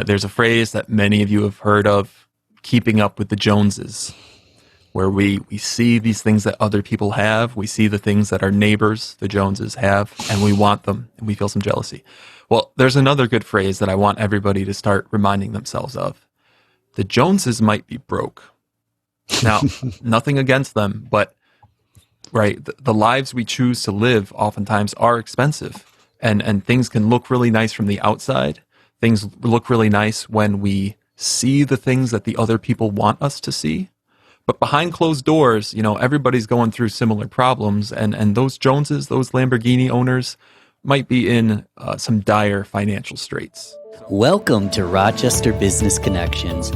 There's a phrase that many of you have heard of, keeping up with the Joneses, where we see these things that other people have. We see the things that our neighbors, the Joneses, have, and we want them, and we feel some jealousy. Well, there's another good phrase that I want everybody to start reminding themselves of. The Joneses might be broke. Now, nothing against them, but right, the lives we choose to live oftentimes are expensive, and things can look really nice from the outside. Things look really nice when we see the things that the other people want us to see. But behind closed doors, everybody's going through similar problems, and those Joneses, those Lamborghini owners, might be in some dire financial straits. Welcome to Rochester Business Connections,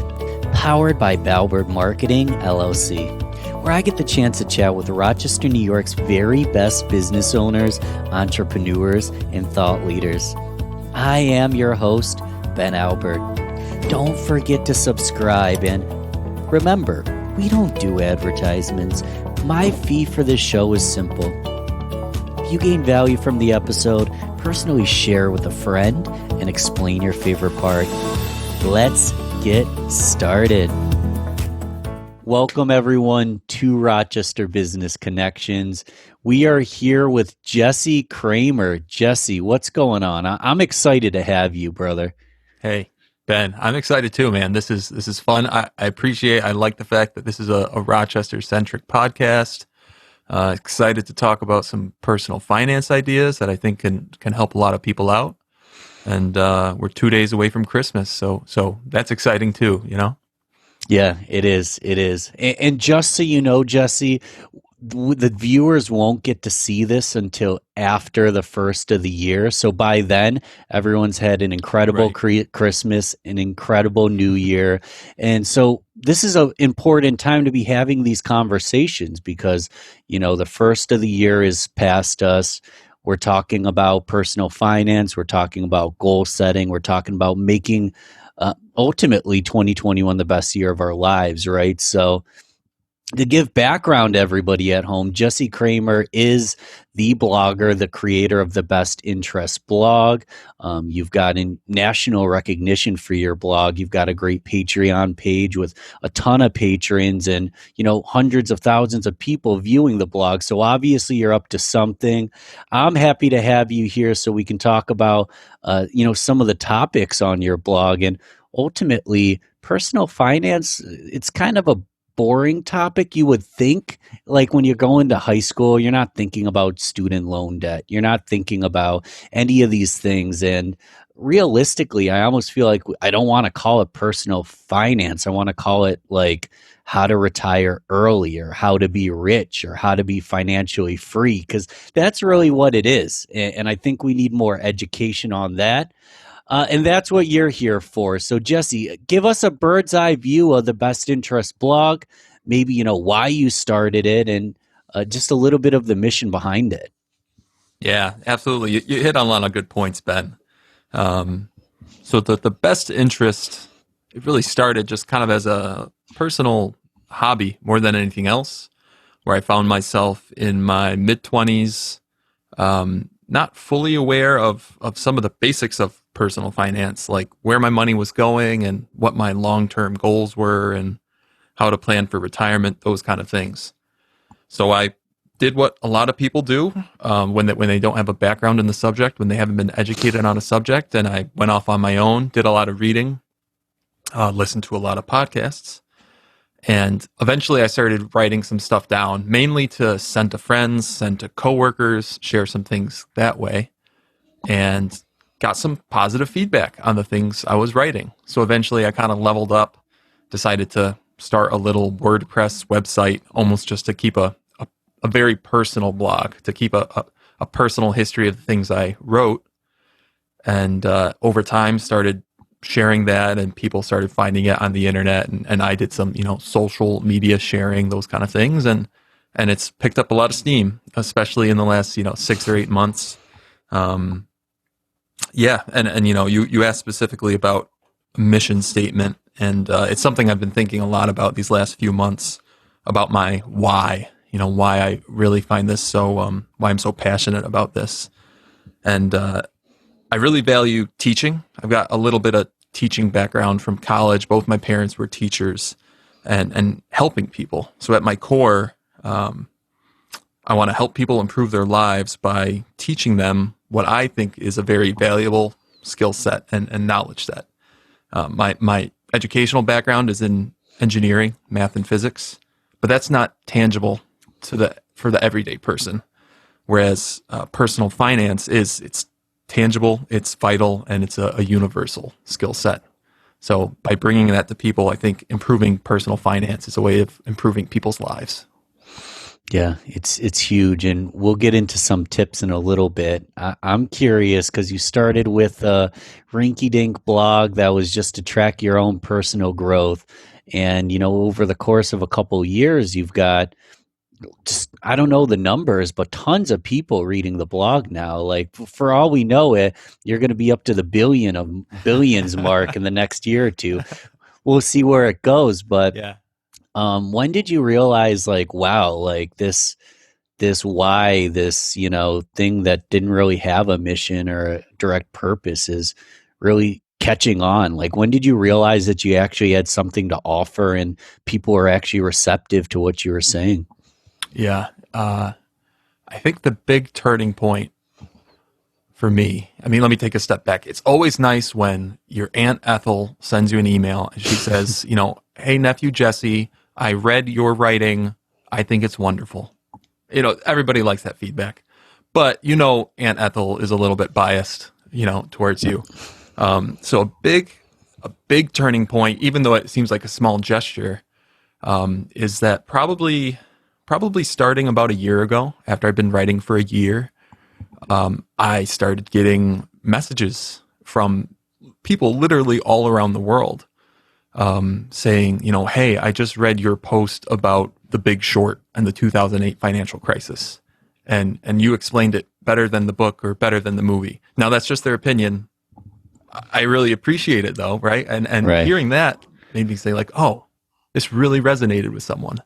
powered by Balbert Marketing, LLC, where I get the chance to chat with Rochester, New York's very best business owners, entrepreneurs, and thought leaders. I am your host, Ben Albert. Don't forget to subscribe, and remember, we don't do advertisements. My fee for this show is simple. If you gain value from the episode, personally share with a friend and explain your favorite part. Let's get started. Welcome everyone to Rochester Business Connections. We are here with Jesse Cramer. Jesse, what's going on? I'm excited to have you, brother. Hey, Ben, I'm excited too, man. This is fun. I like the fact that this is a Rochester-centric podcast. Excited to talk about some personal finance ideas that I think can help a lot of people out. And we're 2 days away from Christmas, so that's exciting too, Yeah, it is. It is. And just so you know, Jesse, the viewers won't get to see this until after the first of the year. So by then, everyone's had an incredible Christmas, an incredible New Year. And so this is an important time to be having these conversations because, the first of the year is past us. We're talking about personal finance. We're talking about goal setting. We're talking about making ultimately 2021 the best year of our lives, right? So to give background to everybody at home, Jesse Cramer is the blogger, the creator of the Best Interest blog. You've gotten national recognition for your blog. You've got a great Patreon page with a ton of patrons and, hundreds of thousands of people viewing the blog. So obviously you're up to something. I'm happy to have you here so we can talk about, some of the topics on your blog. And ultimately, personal finance, it's kind of a boring topic, you would think. Like when you're going to high school, you're not thinking about student loan debt. You're not thinking about any of these things. And realistically, I almost feel like I don't want to call it personal finance. I want to call it like how to retire early or how to be rich or how to be financially free, because that's really what it is. And I think we need more education on that. And that's what you're here for. So, Jesse, give us a bird's eye view of the Best Interest blog, maybe, why you started it and just a little bit of the mission behind it. Yeah, absolutely. You hit on a lot of good points, Ben. So the Best Interest, it really started just kind of as a personal hobby more than anything else, where I found myself in my mid-20s, not fully aware of some of the basics of personal finance, like where my money was going and what my long-term goals were and how to plan for retirement, those kind of things. So I did what a lot of people do when they don't have a background in the subject, when they haven't been educated on a subject, and I went off on my own, did a lot of reading, listened to a lot of podcasts, and eventually I started writing some stuff down, mainly to send to friends, send to coworkers, share some things that way, and got some positive feedback on the things I was writing. So eventually I kind of leveled up, decided to start a little WordPress website, almost just to keep a very personal blog, to keep a personal history of the things I wrote. And over time started sharing that, and people started finding it on the internet, and I did some, social media sharing, those kind of things. And it's picked up a lot of steam, especially in the last, 6 or 8 months. Yeah, and you asked specifically about mission statement, and it's something I've been thinking a lot about these last few months, about my why, why I really find this so, why I'm so passionate about this. And I really value teaching. I've got a little bit of teaching background from college. Both my parents were teachers, and helping people. So at my core, I want to help people improve their lives by teaching them what I think is a very valuable skill set and knowledge set. My educational background is in engineering, math, and physics, but that's not tangible for the everyday person. Whereas personal finance it's tangible, it's vital, and it's a universal skill set. So by bringing that to people, I think improving personal finance is a way of improving people's lives. Yeah, it's huge, and we'll get into some tips in a little bit. I'm curious because you started with a rinky-dink blog that was just to track your own personal growth, and over the course of a couple years, you've got just I don't know the numbers, but tons of people reading the blog now. Like for all we know, you're going to be up to the billions mark in the next year or two. We'll see where it goes, but. Yeah. When did you realize, like, wow, like this why this thing that didn't really have a mission or a direct purpose is really catching on? Like, when did you realize that you actually had something to offer and people were actually receptive to what you were saying? Yeah. I think the big turning point for me, I mean, let me take a step back. It's always nice when your Aunt Ethel sends you an email and she says, hey, nephew Jesse, I read your writing. I think it's wonderful. Everybody likes that feedback. But, Aunt Ethel is a little bit biased, towards you. So a big turning point, even though it seems like a small gesture, is that probably starting about a year ago, after I've been writing for a year, I started getting messages from people literally all around the world, saying, hey, I just read your post about The Big Short and the 2008 financial crisis, and you explained it better than the book or better than the movie. Now that's just their opinion. I really appreciate it though, right? And Right. hearing that made me say like, oh, this really resonated with someone.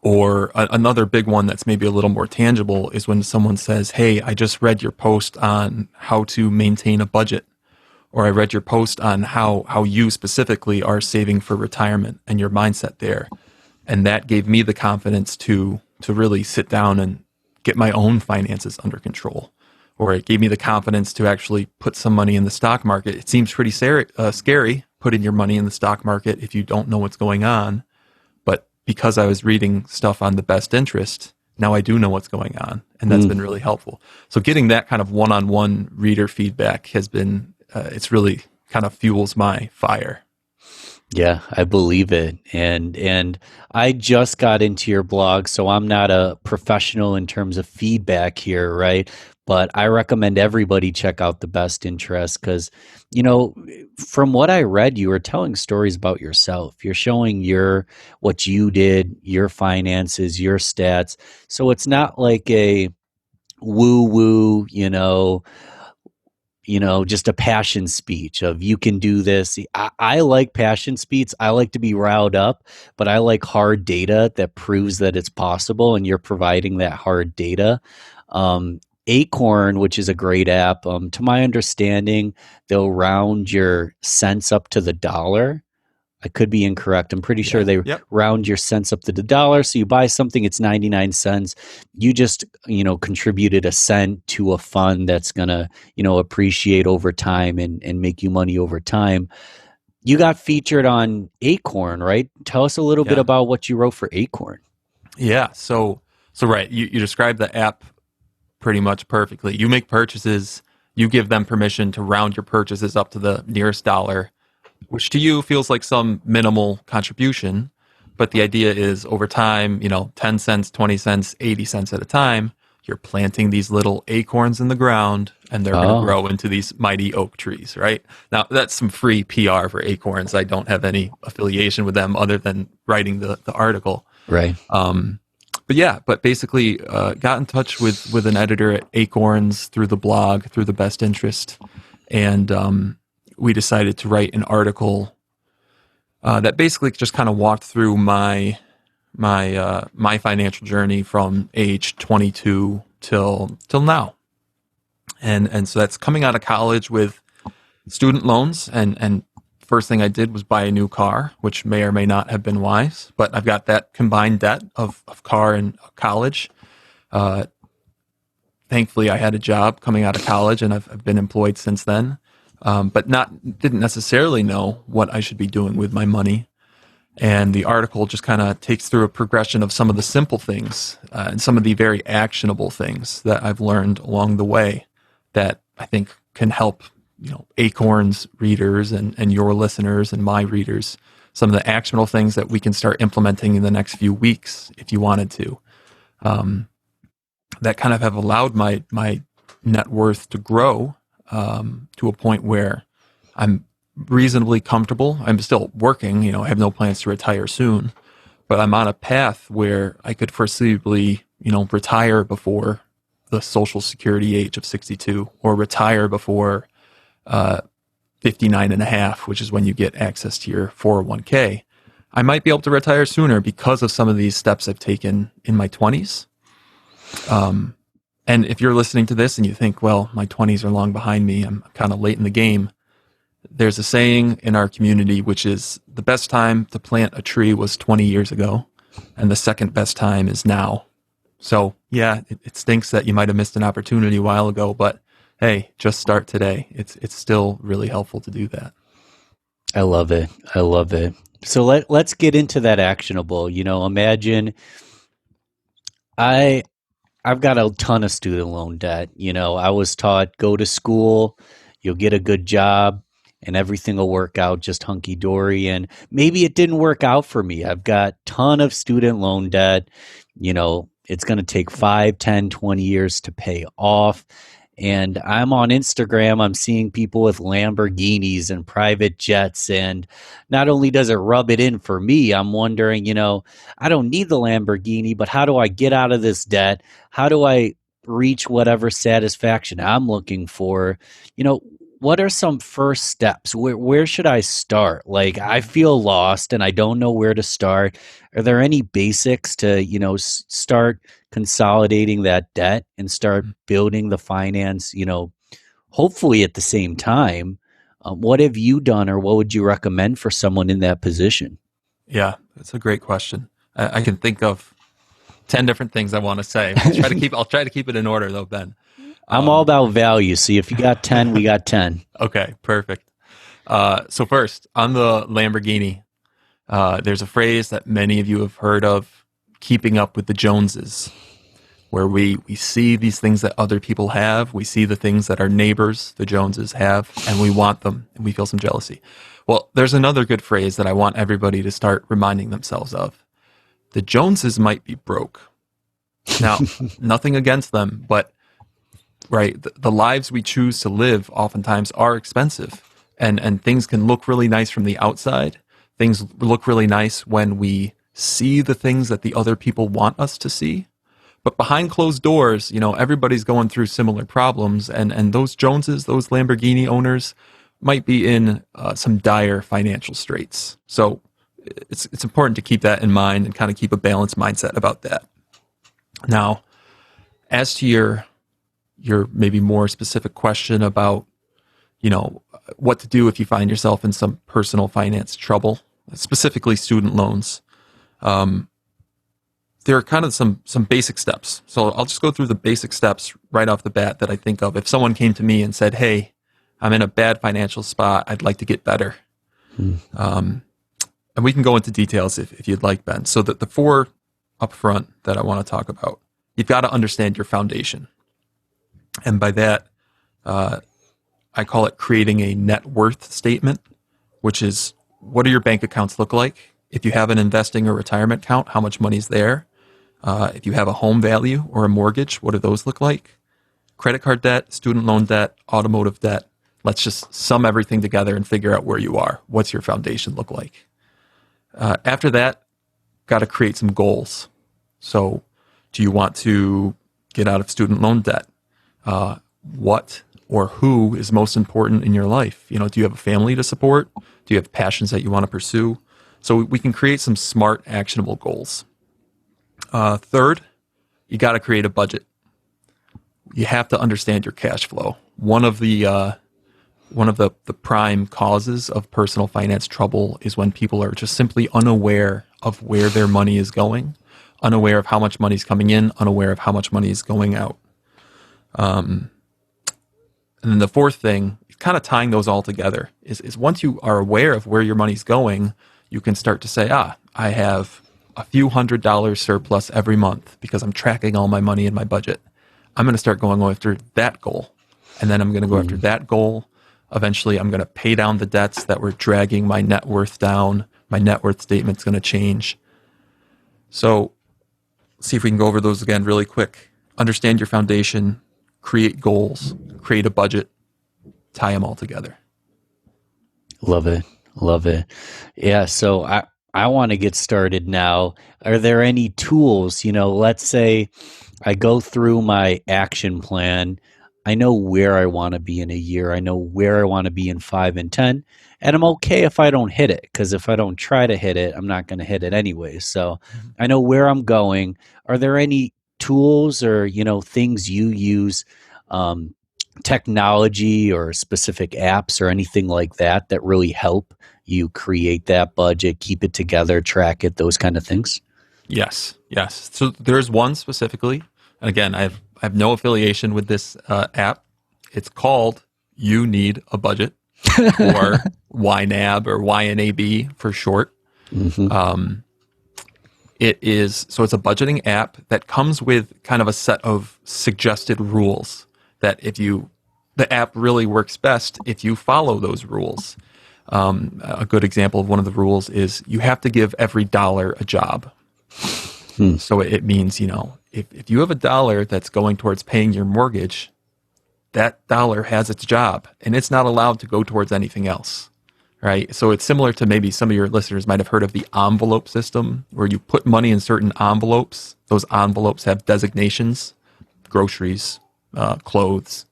Another big one that's maybe a little more tangible is when someone says, hey, I just read your post on how to maintain a budget, or I read your post on how you specifically are saving for retirement and your mindset there. And that gave me the confidence to really sit down and get my own finances under control. Or it gave me the confidence to actually put some money in the stock market. It seems pretty scary putting your money in the stock market if you don't know what's going on. But because I was reading stuff on the best interest, now I do know what's going on. And that's been really helpful. So getting that kind of one-on-one reader feedback has been, it's really kind of fuels my fire. Yeah, I believe it. And I just got into your blog, so I'm not a professional in terms of feedback here, right? But I recommend everybody check out The Best Interest because, from what I read, you were telling stories about yourself. You're showing what you did, your finances, your stats. So it's not like a woo-woo, just a passion speech of you can do this. I like passion speech. I like to be riled up, but I like hard data that proves that it's possible, and you're providing that hard data. Acorn, which is a great app, to my understanding, they'll round your cents up to the dollar. I could be incorrect. I'm pretty sure they Yep. round your cents up to the dollar. So you buy something, it's 99 cents. You just, contributed a cent to a fund that's going to, appreciate over time and make you money over time. You got featured on Acorn, right? Tell us a little bit Yeah. about what you wrote for Acorn. Yeah. So right. You described the app pretty much perfectly. You make purchases, you give them permission to round your purchases up to the nearest dollar, which to you feels like some minimal contribution. But the idea is over time, 10 cents, 20 cents, 80 cents at a time, you're planting these little acorns in the ground and they're going to grow into these mighty oak trees, right? Now, that's some free PR for Acorns. I don't have any affiliation with them other than writing the article. Right. But basically got in touch with an editor at Acorns through the blog, through the Best Interest. And we decided to write an article that basically just kind of walked through my financial journey from age 22 till now. And so that's coming out of college with student loans, and first thing I did was buy a new car, which may or may not have been wise, but I've got that combined debt of car and college. Uh, Thankfully, I had a job coming out of college, and I've been employed since then. But not didn't necessarily know what I should be doing with my money. And the article just kind of takes through a progression of some of the simple things and some of the very actionable things that I've learned along the way that I think can help, Acorns readers and your listeners and my readers. Some of the actionable things that we can start implementing in the next few weeks, if you wanted to. That kind of have allowed my net worth to grow to a point where I'm reasonably comfortable. I'm still working, I have no plans to retire soon, but I'm on a path where I could foreseeably, retire before the social security age of 62 or retire before 59 and a half, which is when you get access to your 401k. I might be able to retire sooner because of some of these steps I've taken in my 20s. And if you're listening to this and you think, well, my 20s are long behind me, I'm kind of late in the game. There's a saying in our community, which is the best time to plant a tree was 20 years ago, and the second best time is now. So yeah, it stinks that you might have missed an opportunity a while ago, but hey, just start today. It's still really helpful to do that. I love it. I love it. So let's get into that actionable. Imagine I I've got a ton of student loan debt. I was taught go to school, you'll get a good job, and everything will work out just hunky dory. And maybe it didn't work out for me. I've got ton of student loan debt. It's going to take 5, 10, 20 years to pay off. And I'm on Instagram, I'm seeing people with Lamborghinis and private jets. And not only does it rub it in for me, I'm wondering, I don't need the Lamborghini, but how do I get out of this debt? How do I reach whatever satisfaction I'm looking for? What are some first steps? Where should I start? Like, I feel lost and I don't know where to start. Are there any basics to, start consolidating that debt and start building the finance, hopefully at the same time? What have you done, or what would you recommend for someone in that position? Yeah, that's a great question. I can think of 10 different things I want to say. I'll try to keep it in order though, Ben. I'm all about value. See, if you got 10, we got 10. Okay, perfect. So first, on the Lamborghini, there's a phrase that many of you have heard of, keeping up with the Joneses, where we see these things that other people have. We see the things that our neighbors, the Joneses, have, and we want them, and we feel some jealousy. Well, there's another good phrase that I want everybody to start reminding themselves of. The Joneses might be broke. Now, nothing against them, but right, the lives we choose to live oftentimes are expensive, and things can look really nice from the outside. Things look really nice when we see the things that the other people want us to see. But behind closed doors, everybody's going through similar problems, and those Joneses, those Lamborghini owners, might be in some dire financial straits. So it's important to keep that in mind and kind of keep a balanced mindset about that. Now, as to your maybe more specific question about, what to do if you find yourself in some personal finance trouble, specifically student loans. There are kind of some basic steps. So I'll just go through the basic steps right off the bat that I think of. If someone came to me and said, hey, I'm in a bad financial spot, I'd like to get better. And we can go into details if you'd like, Ben. So the four up front that I want to talk about, you've got to understand your foundation. And by that, I call it creating a net worth statement, which is, what do your bank accounts look like? If you have an investing or retirement account, how much money's there? If you have a home value or a mortgage, what do those look like? Credit card debt, student loan debt, automotive debt. Let's just sum everything together and figure out where you are. What's your foundation look like? After that, got to create some goals. So do you want to get out of student loan debt? What or who is most important in your life? Do you have a family to support? Do you have passions that you want to pursue? So we can create some smart, actionable goals. Third, you got to create a budget. You have to understand your cash flow. One of the one of the prime causes of personal finance trouble is when people are just simply unaware of where their money is going, unaware of how much money is coming in, unaware of how much money is going out. And then the fourth thing, kind of tying those all together, is once you are aware of where your money's going, you can start to say, I have a few $100s surplus every month because I'm tracking all my money in my budget. I'm going to start going after that goal. And then I'm going to go after that goal. Eventually, I'm going to pay down the debts that were dragging my net worth down. My net worth statement's going to change. So, see if we can go over those again really quick. Understand your foundation, create goals, create a budget, tie them all together. Love it. Love it. Yeah. So I want to get started now. Are there any tools? Let's say I go through my action plan. I know where I want to be in a year. I know where I want to be in 5 and 10. And I'm okay if I don't hit it, because if I don't try to hit it, I'm not going to hit it anyway. So I know where I'm going. Are there any tools or, things you use, technology or specific apps or anything like that that really help you create that budget, keep it together, track it, those kind of things? Yes, yes. So there's one specifically, and again, I have no affiliation with this app. It's called You Need a Budget, or YNAB or YNAB for short. Mm-hmm. So it's a budgeting app that comes with kind of a set of suggested rules that the app really works best if you follow those rules. A good example of one of the rules is you have to give every dollar a job. So it means, if you have a dollar that's going towards paying your mortgage, that dollar has its job and it's not allowed to go towards anything else. Right? So it's similar to, maybe some of your listeners might have heard of the envelope system, where you put money in certain envelopes. Those envelopes have designations: groceries, clothes,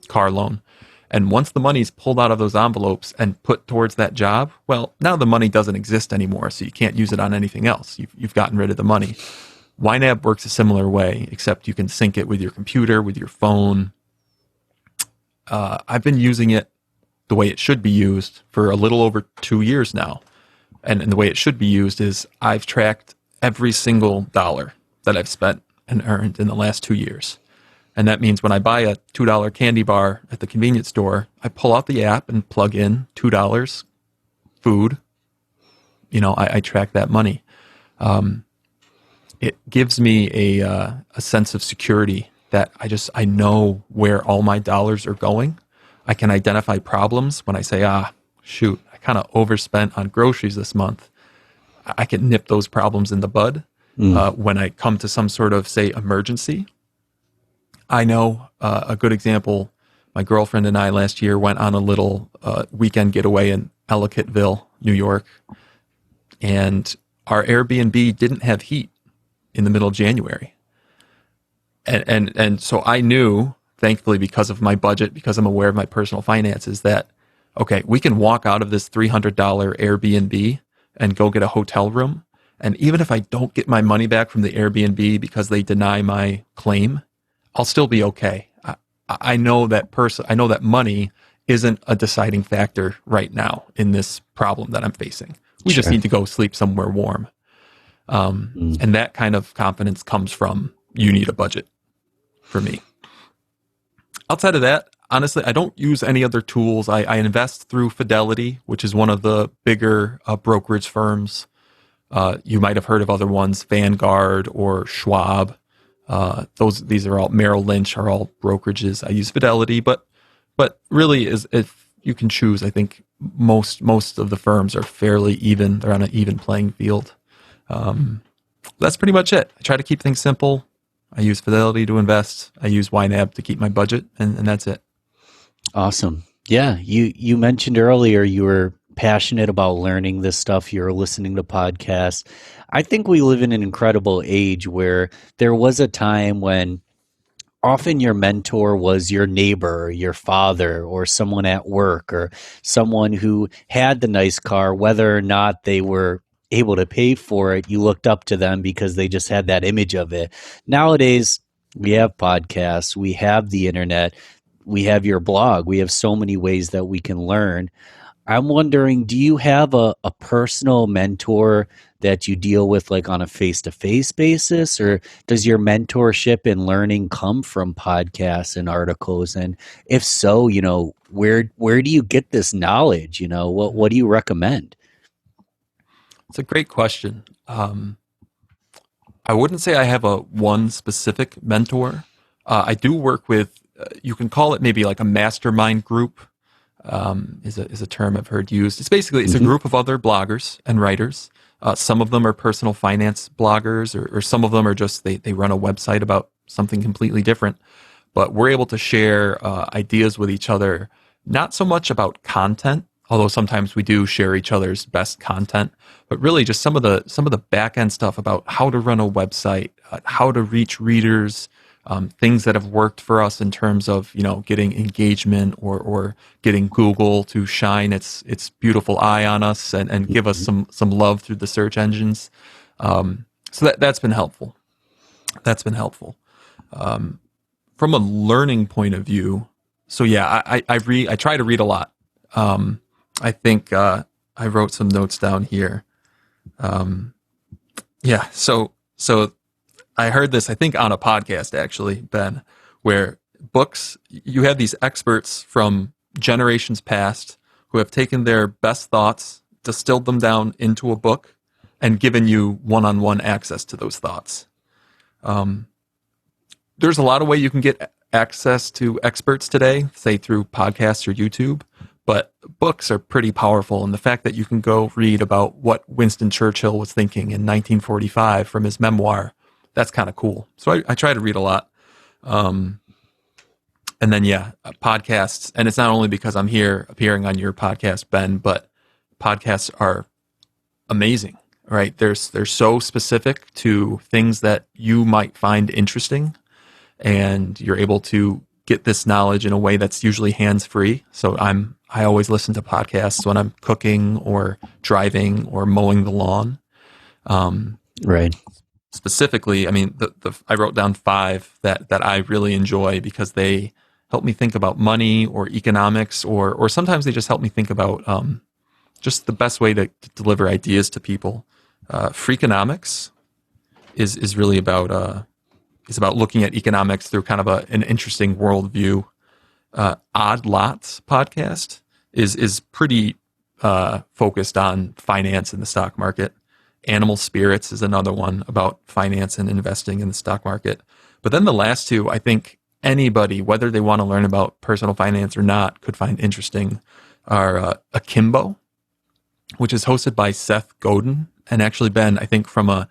car loan. And once the money is pulled out of those envelopes and put towards that job, well, now the money doesn't exist anymore, so you can't use it on anything else. You've gotten rid of the money. YNAB works a similar way, except you can sync it with your computer, with your phone. I've been using it the way it should be used for a little over 2 years now. And the way it should be used is I've tracked every single dollar that I've spent and earned in the last 2 years. And that means when I buy a $2 candy bar at the convenience store, I pull out the app and plug in $2 food. I track that money. It gives me a sense of security that I know where all my dollars are going. I can identify problems when I say, shoot, I kind of overspent on groceries this month. I can nip those problems in the bud. When I come to some sort of, say, emergency. I know a good example. My girlfriend and I last year went on a little weekend getaway in Ellicottville, New York, and our Airbnb didn't have heat in the middle of January. And so I knew, thankfully, because of my budget, because I'm aware of my personal finances, that, okay, we can walk out of this $300 Airbnb and go get a hotel room. And even if I don't get my money back from the Airbnb because they deny my claim, I'll still be okay. I know that money isn't a deciding factor right now in this problem that I'm facing. We just need to go sleep somewhere warm. And that kind of confidence comes from You Need a Budget for me. Outside of that, honestly, I don't use any other tools. I invest through Fidelity, which is one of the bigger brokerage firms. You might have heard of other ones, Vanguard or Schwab. These are all, Merrill Lynch are all brokerages. I use Fidelity, but really, if you can choose, I think most of the firms are fairly even. They're on an even playing field. That's pretty much it. I try to keep things simple. I use Fidelity to invest. I use YNAB to keep my budget, and that's it. Awesome. Yeah, you mentioned earlier you were passionate about learning this stuff. You're listening to podcasts. I think we live in an incredible age where there was a time when often your mentor was your neighbor, or your father, or someone at work, or someone who had the nice car. Whether or not they were able to pay for it, you looked up to them because they just had that image of it. Nowadays, we have podcasts, we have the internet. we have your blog. We have so many ways that we can learn. I'm wondering, do you have a personal mentor that you deal with like on a face-to-face basis, or does your mentorship and learning come from podcasts and articles? And if so, where do you get this knowledge? What do you recommend? It's a great question. I wouldn't say I have a one specific mentor. I do work with, you can call it maybe like a mastermind group, is a term I've heard used. It's a Hmm. group of other bloggers and writers. Some of them are personal finance bloggers, or some of them are just they run a website about something completely different. But we're able to share ideas with each other, not so much about content, although sometimes we do share each other's best content, but really just some of the back end stuff about how to run a website, how to reach readers, things that have worked for us in terms of getting engagement, or getting Google to shine its beautiful eye on us, and give us some love through the search engines. So that's been helpful. That's been helpful. From a learning point of view, so yeah, I try to read a lot. I think I wrote some notes down here. Yeah, so I heard this, I think, on a podcast actually, Ben, where books, you have these experts from generations past who have taken their best thoughts, distilled them down into a book, and given you one-on-one access to those thoughts. There's a lot of way you can get access to experts today, say through podcasts or YouTube, but books are pretty powerful. And the fact that you can go read about what Winston Churchill was thinking in 1945 from his memoir, that's kind of cool. So I try to read a lot. And then, yeah, podcasts. And it's not only because I'm here appearing on your podcast, Ben, but podcasts are amazing, right? They're so specific to things that you might find interesting, and you're able to get this knowledge in a way that's usually hands free. So I always listen to podcasts when I'm cooking or driving or mowing the lawn. Right. Specifically, I mean, I wrote down five that I really enjoy because they help me think about money or economics, or sometimes they just help me think about just the best way to deliver ideas to people. Freakonomics is really about is about looking at economics through kind of an interesting worldview. Odd Lots podcast is pretty focused on finance and the stock market. Animal Spirits is another one about finance and investing in the stock market. But then the last two, I think anybody, whether they want to learn about personal finance or not, could find interesting, are Akimbo, which is hosted by Seth Godin. And actually, Ben, I think from the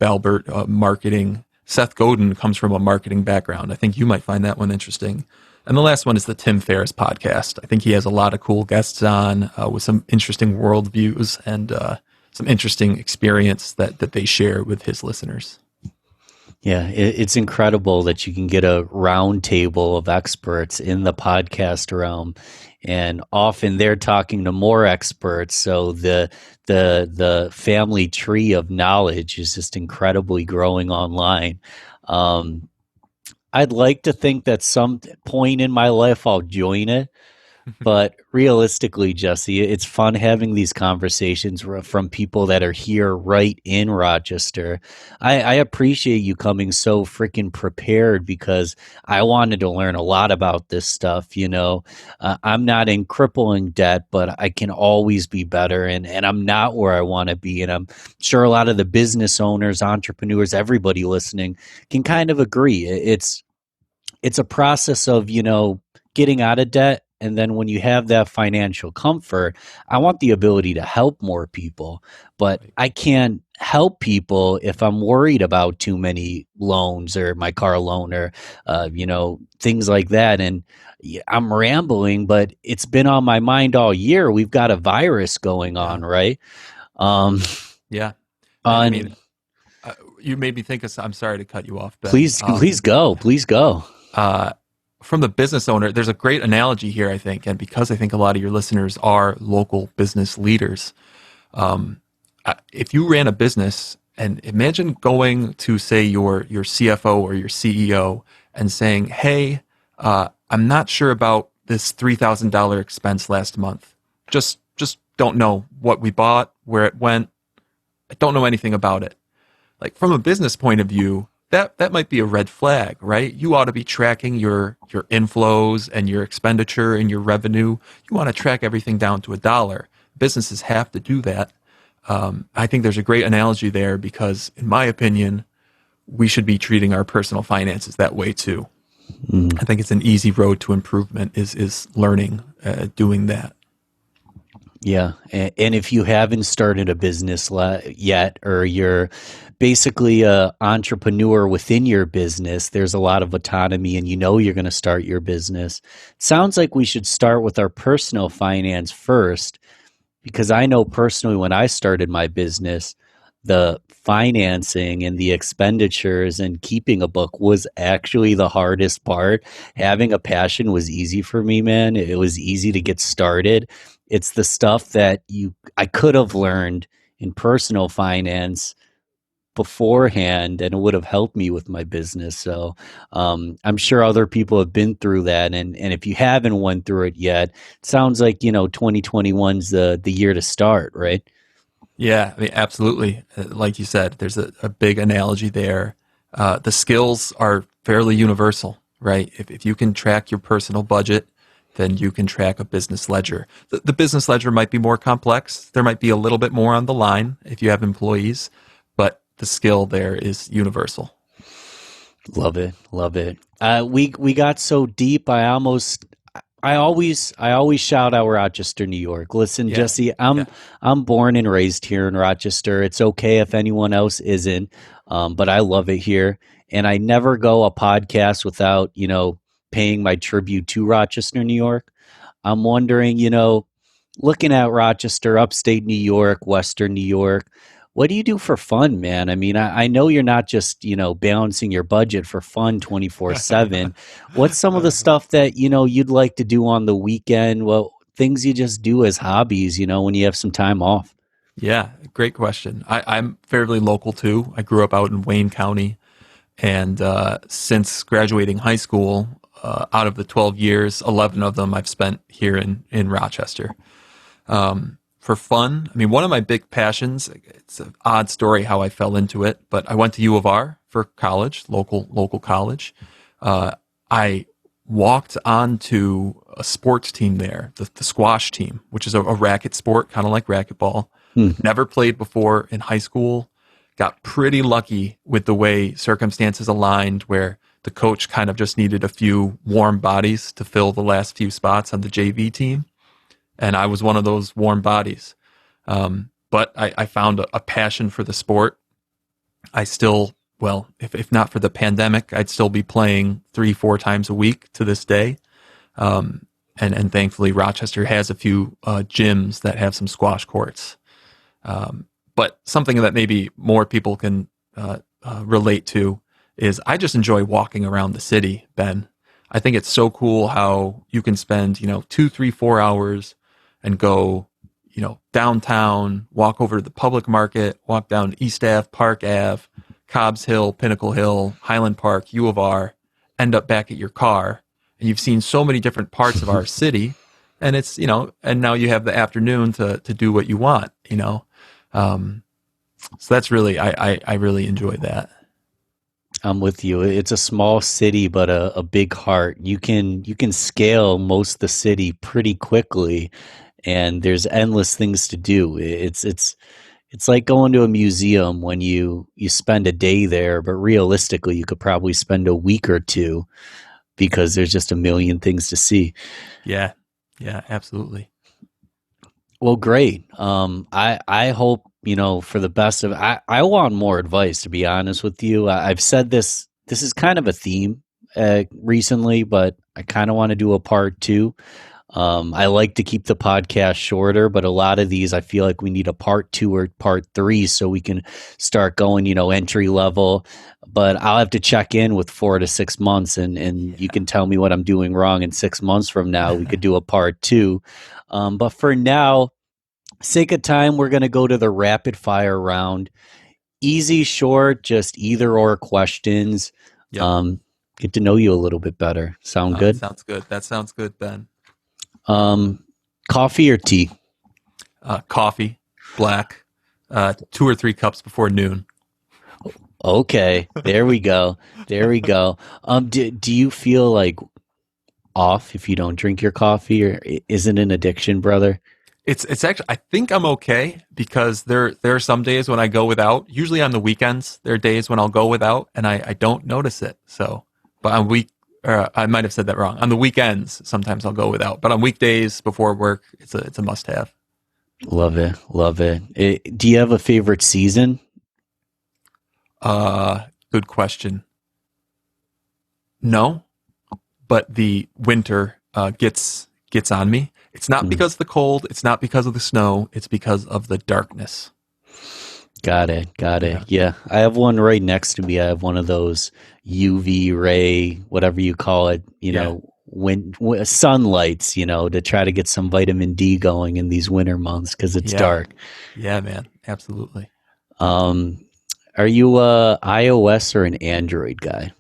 Balbert marketing, Seth Godin comes from a marketing background. I think you might find that one interesting. And the last one is the Tim Ferriss podcast. I think he has a lot of cool guests on with some interesting worldviews and some interesting experience that they share with his listeners. Yeah, it's incredible that you can get a round table of experts in the podcast realm, and often they're talking to more experts. So the family tree of knowledge is just incredibly growing online. Um, I'd like to think that some point in my life I'll join it. But realistically, Jesse, it's fun having these conversations from people that are here right in Rochester. I appreciate you coming so freaking prepared because I wanted to learn a lot about this stuff. I'm not in crippling debt, but I can always be better, and I'm not where I want to be. And I'm sure a lot of the business owners, entrepreneurs, everybody listening can kind of agree. It's a process of getting out of debt, and then when you have that financial comfort, I want the ability to help more people, but Right. I can't help people if I'm worried about too many loans or my car loan or things like that. And I'm rambling, but it's been on my mind all year. We've got a virus going Yeah. on, right? um Yeah. And I mean, on you made me think of. I'm sorry to cut you off, Ben. please go. Uh, from the business owner, there's a great analogy here, I think, and because I think a lot of your listeners are local business leaders. If you ran a business, and imagine going to say your CFO or your CEO and saying, "Hey, I'm not sure about this $3,000 expense last month. Just don't know what we bought, where it went. I don't know anything about it. Like from a business point of view, that might be a red flag, right? You ought to be tracking your inflows and your expenditure and your revenue. You want to track everything down to a dollar. Businesses have to do that. I think there's a great analogy there because, in my opinion, we should be treating our personal finances that way too. Mm. I think it's an easy road to improvement is learning doing that. Yeah. And if you haven't started a business yet, or you're basically a entrepreneur within your business, there's a lot of autonomy and you know you're going to start your business. Sounds like we should start with our personal finance first, because I know personally when I started my business, the financing and the expenditures and keeping a book was actually the hardest part. Having a passion was easy for me, man. It was easy to get started. It's the stuff that you I could have learned in personal finance beforehand, and it would have helped me with my business. So I'm sure other people have been through that, and if you haven't went through it yet, it sounds like 2021's the year to start, right? Yeah, I mean, absolutely. Like you said, there's a big analogy there. The skills are fairly universal, right? If you can track your personal budget, then you can track a business ledger. The business ledger might be more complex. There might be a little bit more on the line if you have employees, but the skill there is universal. Love it, love it. We got so deep. I always shout out Rochester, New York. Listen, Yeah, Jesse, yeah, I'm born and raised here in Rochester. It's okay if anyone else isn't, but I love it here, and I never go a podcast without paying my tribute to Rochester, New York. I'm wondering, looking at Rochester, upstate New York, Western New York, what do you do for fun, man? I mean, I know you're not just, balancing your budget for fun 24/7. What's some of the stuff that, you'd like to do on the weekend? Well, things you just do as hobbies, when you have some time off. yeah. Great question. I'm fairly local too. I grew up out in Wayne County, and since graduating high school, out of the 12 years, 11 of them I've spent here in Rochester. For fun, I mean, one of my big passions, it's an odd story how I fell into it, but I went to U of R for college, local college. I walked onto a sports team there, the squash team, which is a racket sport, kind of like racquetball. Hmm. Never played before in high school. Got pretty lucky with the way circumstances aligned, where the coach kind of just needed a few warm bodies to fill the last few spots on the JV team, and I was one of those warm bodies. But I found a passion for the sport. I still, well, if not for the pandemic, I'd still be playing 3, 4 times a week to this day. And thankfully, Rochester has a few gyms that have some squash courts. But something that maybe more people can relate to is I just enjoy walking around the city, Ben. I think it's so cool how you can spend, 2, 3, 4 hours and go, downtown, walk over to the public market, walk down East Ave, Park Ave, Cobb's Hill, Pinnacle Hill, Highland Park, U of R, end up back at your car. And you've seen so many different parts of our city. And it's, and now you have the afternoon to do what you want. So that's really, I really enjoy that. I'm with you. It's a small city, but a big heart. You can scale most of the city pretty quickly, and there's endless things to do. It's like going to a museum when you spend a day there, but realistically, you could probably spend a week or two because there's just a million things to see. Yeah. Yeah, absolutely. Well, great. I hope for the best of. I want more advice. To be honest with you, I've said this. This is kind of a theme recently, but I kind of want to do a part two. I like to keep the podcast shorter, but a lot of these I feel like we need a part two or part three so we can start going, entry level. But I'll have to check in with 4 to 6 months, and you Yeah. can tell me what I'm doing wrong. In 6 months from now, we could do a part two. But for now, sake of time, we're going to go to the rapid fire round. Easy, short, just either or questions. Yep. Um, Get to know you a little bit better. Sound That good? sounds good. That sounds good, Ben. Um, Coffee or tea? Coffee, black, 2 or 3 cups before noon. Okay, there we go. There we go. Do you feel like off if you don't drink your coffee, or is it an addiction, brother? It's actually, I think I'm okay because there are some days when I go without. Usually on the weekends, there are days when I'll go without and I don't notice it. So, but on I might have said that wrong. On the weekends, sometimes I'll go without, but on weekdays before work, it's a must have. Love it, love it. Do you have a favorite season? Good question. No, but the winter gets on me. It's not Mm, because of the cold. It's not because of the snow. It's because of the darkness. got it, got it. Yeah, Yeah, I have one right next to me. I have one of those UV ray, whatever you call it, yeah, when sunlights, to try to get some vitamin D going in these winter months because it's yeah, dark. yeah, man. Absolutely. Um, are you a iOS or an Android guy?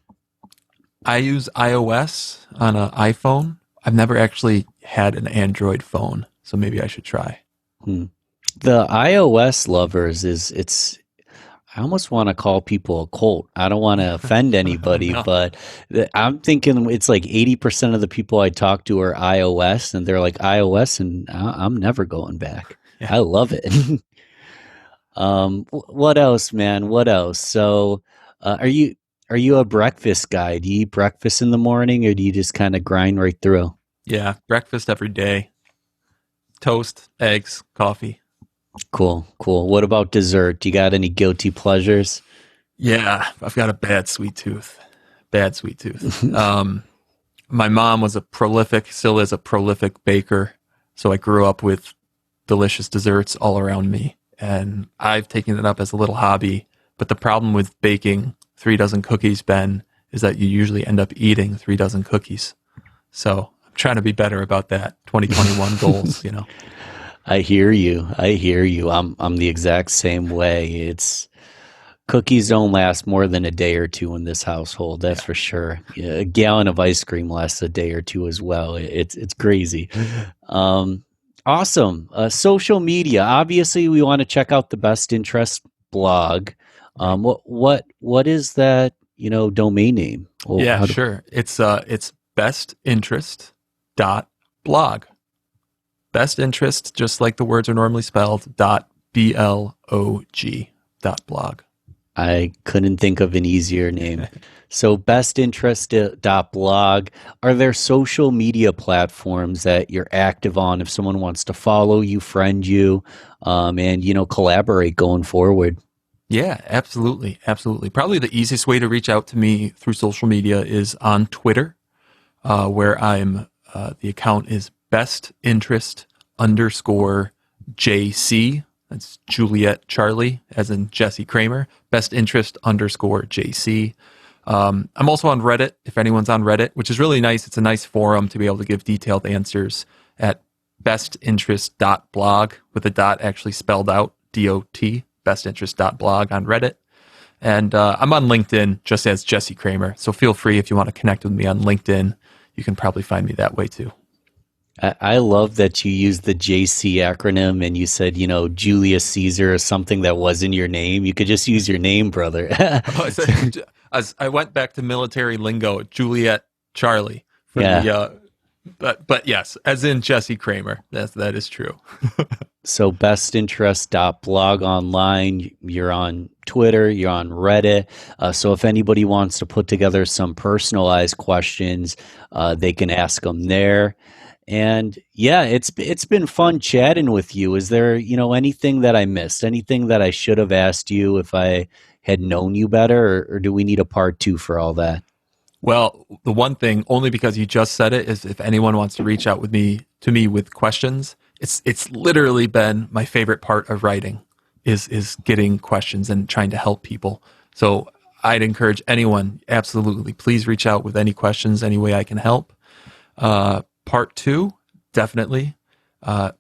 I use iOS on an iPhone. I've never actually had an Android phone, so maybe I should try. Hmm. The iOS lovers is it's I almost want to call people a cult. I don't want to offend anybody, No. but I'm thinking it's like 80% of the people I talk to are iOS and they're like iOS and I'm never going back. Yeah. I love it. What else, man? What else? So, are you a breakfast guy? Do you eat breakfast in the morning or do you just kind of grind right through? Yeah. Breakfast every day. Toast, eggs, coffee. Cool, cool. What about dessert? Do you got any guilty pleasures? Yeah. I've got a bad sweet tooth. Bad sweet tooth. My mom was still is a prolific baker. So I grew up with delicious desserts all around me. And I've taken it up as a little hobby. But the problem with baking 3 dozen cookies, Ben, is that you usually end up eating 3 dozen cookies. So I'm trying to be better about that. 2021 goals. I hear you. I hear you. I'm the exact same way. It's cookies don't last more than a day or two in this household. That's Yeah. for sure. Yeah, a gallon of ice cream lasts a day or two as well. It's crazy. Um, awesome. Social media. Obviously, we want to check out the Best Interest blog. Right. What is that? Domain name. Well, Yeah, how do sure. It's bestinterest.blog. Best interest, just like the words are normally spelled, .blog. I couldn't think of an easier name. So bestinterest.blog. Are there social media platforms that you're active on if someone wants to follow you, friend you, and collaborate going forward? Yeah, absolutely. Absolutely. Probably the easiest way to reach out to me through social media is on Twitter, where the account is best interest underscore JC. That's Juliet Charlie, as in Jesse Cramer. Best interest underscore JC. I'm also on Reddit, if anyone's on Reddit, which is really nice. It's a nice forum to be able to give detailed answers at bestinterest.blog, with the dot actually spelled out, DOT, bestinterest.blog on Reddit. And I'm on LinkedIn just as Jesse Cramer. So feel free, if you want to connect with me on LinkedIn, you can probably find me that way too. I love that you used the JC acronym and you said, Julius Caesar or something that wasn't your name. You could just use your name, brother. I went back to military lingo, Juliet Charlie for Yeah. the but yes, as in Jesse Cramer. That is true. So bestinterest.blog online, you're on Twitter, you're on Reddit. So if anybody wants to put together some personalized questions, they can ask them there. And yeah, it's been fun chatting with you. Is there, anything that I missed? Anything that I should have asked you if I had known you better, or do we need a part two for all that? Well, the one thing, only because you just said it, is if anyone wants to reach out to me with questions, it's literally been my favorite part of writing is getting questions and trying to help people. So I'd encourage anyone, absolutely, please reach out with any questions, any way I can help. Part two, definitely.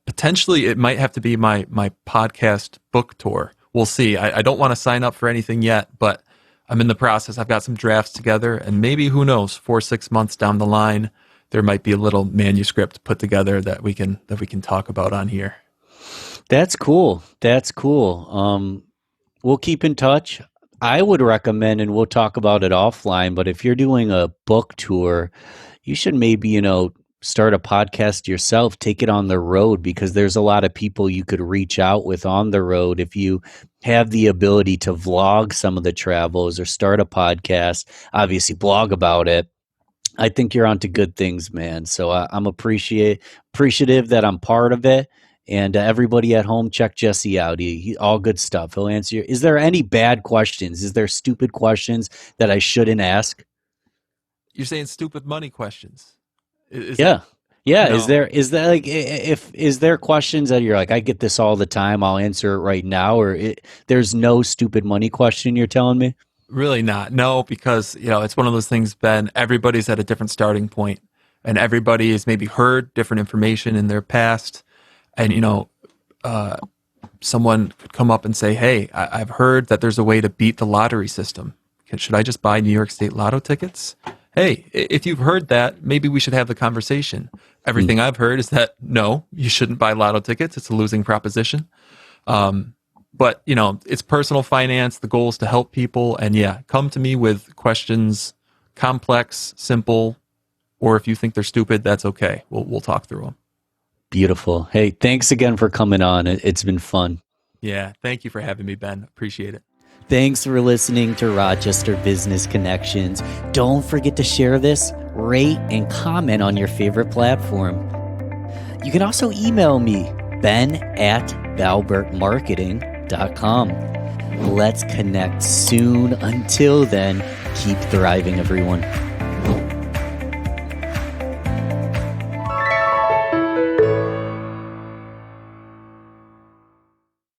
Potentially, it might have to be my podcast book tour. We'll see. I don't want to sign up for anything yet, but I'm in the process. I've got some drafts together, and maybe, who knows, 4 6 months down the line, there might be a little manuscript put together that we can talk about on here. That's cool. That's cool. We'll keep in touch. I would recommend, and we'll talk about it offline, but if you're doing a book tour, you should maybe, start a podcast yourself, take it on the road, because there's a lot of people you could reach out with on the road if you have the ability to vlog some of the travels or start a podcast, obviously blog about it. I think you're onto good things, man. So I'm appreciative that I'm part of it. And everybody at home, check Jesse out. All good stuff. He'll answer you. Is there any bad questions? Is there stupid questions that I shouldn't ask? You're saying stupid money questions. Is that Yeah. Yeah. Is no? there like if is there questions that you're like, I get this all the time, I'll answer it right now, or there's no stupid money question you're telling me? Really not. No, because it's one of those things, Ben. Everybody's at a different starting point, and everybody has maybe heard different information in their past, and uh, someone could come up and say, "Hey, I've heard that there's a way to beat the lottery system. Should I just buy New York State Lotto tickets?" Hey, if you've heard that, maybe we should have the conversation. Hmm. Everything I've heard is that no, you shouldn't buy lotto tickets. It's a losing proposition. Um, but it's personal finance. The goal is to help people, and yeah, come to me with questions, complex, simple, or if you think they're stupid, that's okay. We'll talk through them. Beautiful. Hey, thanks again for coming on. It's been fun. Yeah, thank you for having me, Ben. Appreciate it. Thanks for listening to Rochester Business Connections. Don't forget to share this, rate, and comment on your favorite platform. You can also email me, ben@balbertmarketing.com. Let's connect soon. Until then, keep thriving, everyone.